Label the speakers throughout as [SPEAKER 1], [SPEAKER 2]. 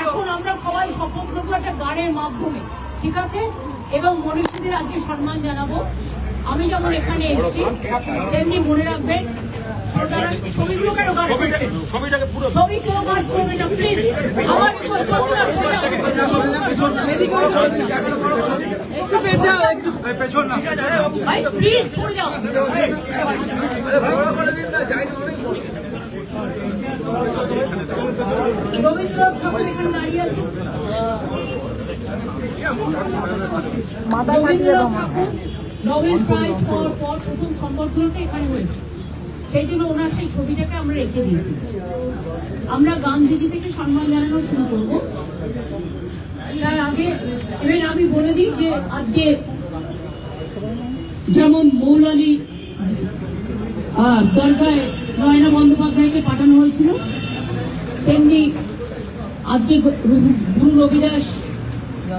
[SPEAKER 1] এখন আমরা সবাই শপথ নেবো একটা গানের মাধ্যমে, ঠিক আছে? এবং মনীষীদের আজকে সম্মান জানাবো। আমি যেমন এখানে এসেছি তেমনি মনে রাখবেন ছবিগুলো কেন গান করছেন, ছবি কেউ গান করবে না প্লিজ। আমার একটু পেছন না ভাই, প্লিজ সরে যাও। রবীন্দ্রনাথ ঠাকুর এখানে দাঁড়িয়ে আছে। রবীন্দ্রনাথ ঠাকুর নোবেল প্রাইজ পাওয়ার পর প্রথম সম্বর্ধনাটা এখানে হয়েছে, সেই জন্য ওনার সেই ছবিটাকে আমরা রেখে দিয়েছি। আমরা গান্ধীজি থেকে সম্মান জানানো শুরু করব। তার আগে এবার আমি বলে দিই যে আজকে যেমন মৌলালী দরগায় নয়না বন্দ্যোপাধ্যায়কে পাঠানো হয়েছিল, তেমনি আজকে গুরু রবিদাস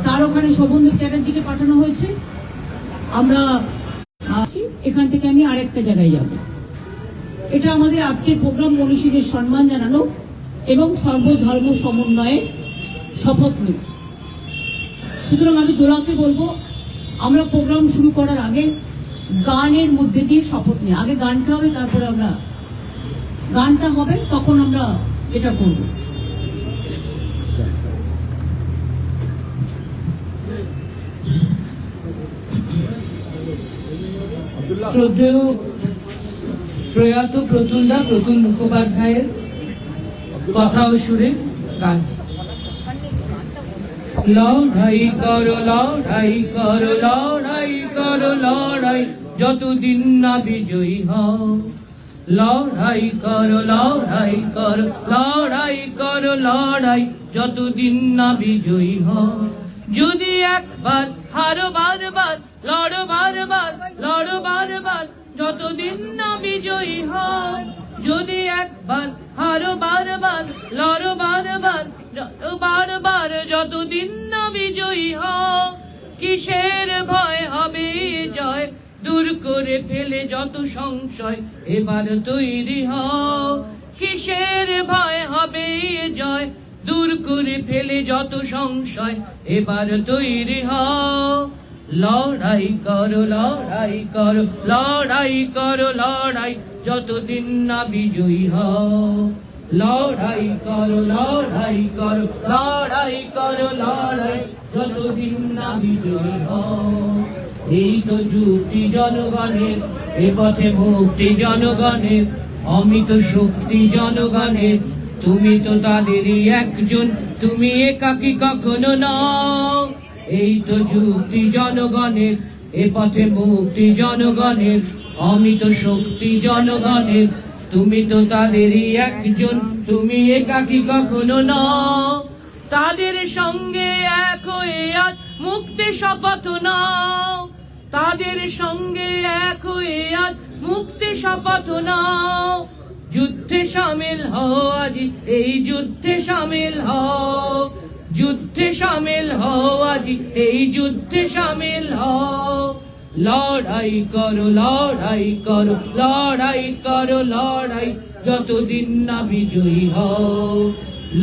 [SPEAKER 1] তার ওখানে শোভনদেব চ্যাটার্জিকে পাঠানো হয়েছে। আমরা আসি এখান থেকে আমি আরেকটা জায়গায় যাব। এটা আমাদের আজকের প্রোগ্রাম মনীষীদের সম্মান জানানো এবং সর্বধর্ম সমন্বয়ে শপথ নিই। সুতরাং আমি দোলাকে বলবো আমরা প্রোগ্রাম শুরু করার আগে গানের মধ্যে দিয়ে শপথ নিই। আগে গানটা হবে, তারপরে আমরা গানটা হবে, তখন আমরা এটা করব।
[SPEAKER 2] শ্রদ্ধেয় প্রয়াত প্রতুল মুখোপাধ্যায়ের কথা ও সুরে গান। লড়াই করো লড়াই করো লড়াই করো লড়াই যতদিন না বিজয়ী হও। লড়াই করো লড়াই করো লড়াই করো লড়াই যতদিন না বিজয়ী হও। যদি একবার হারো বারবার লড়ো বারবার লড়ো বারবার যতদিন না বিজয়ী হও। যদি একবার হারো বারবার লড়ো বারবার লড়ো বারবার যতদিন না বিজয়ী হও। কিসের ভয় হবে জয় দূর করে ফেলে যত সংশয় এবার তৈরি হও। কিসের ভয় হবে জয় দূর করে ফেলে যত সংশয় এবার তৈরি হও। লড়াই করো লড়াই করো লড়াই করো লড়াই যতদিন না বিজয়ী হও। লড়াই করো লড়াই করো লড়াই করো লড়াই যতদিন না বিজয়ী হও। এই তো যুক্তি জনগণের, এ পথে মুক্তি জনগণের, অমিত শক্তি জনগণের। তুমি তো তাদেরই একজন, তুমি একাকী কখনো নও। এই তো যুক্তি জনগণের, এ পথে মুক্তি জনগণের, অমিত শক্তি জনগণের। তুমি তো তাদেরই একজন, তুমি একাকী কখনো নও। তাদের সঙ্গে এক হয়ে আজ মুক্তি শপথ নাও। তাদের সঙ্গে এক হয়ে আজ মুক্তি শপথ নাও। যুদ্ধে সামিল হও আজ, এই যুদ্ধে সামিল হও। যুদ্ধে সামিল হও আজ, এই যুদ্ধে সামিল হও। লড়াই করো লড়াই করো লড়াই করো লড়াই যতদিন না বিজয়ী হও।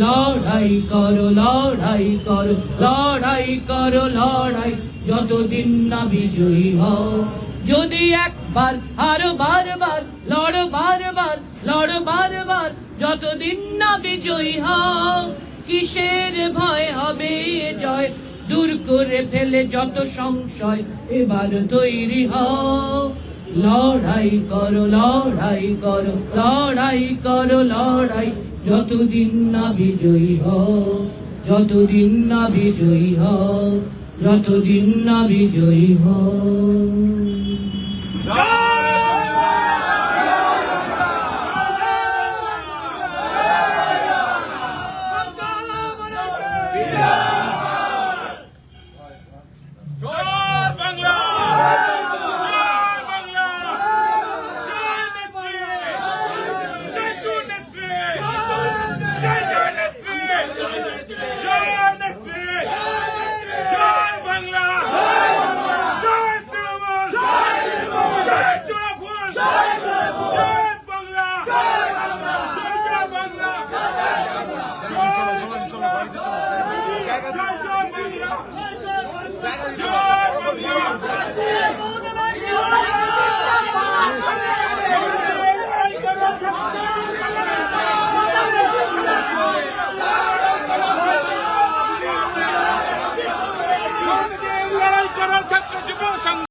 [SPEAKER 2] লড়াই করো লড়াই করো লড়াই করো লড়াই যতদিন না বিজয়ী হও। যদি একবার আরো বারবার লড়ো বারবার লড়ো বারবার যতদিন না বিজয়ী হও। কিসের ভয় হবে জয় দূর করে ফেলে যত সংশয় এবার তৈরি হও। লড়াই করো লড়াই করো লড়াই করো লড়াই যতদিন না বিজয়ী হও। যতদিন না বিজয়ী হও, যতদিন না বিজয়ী হও।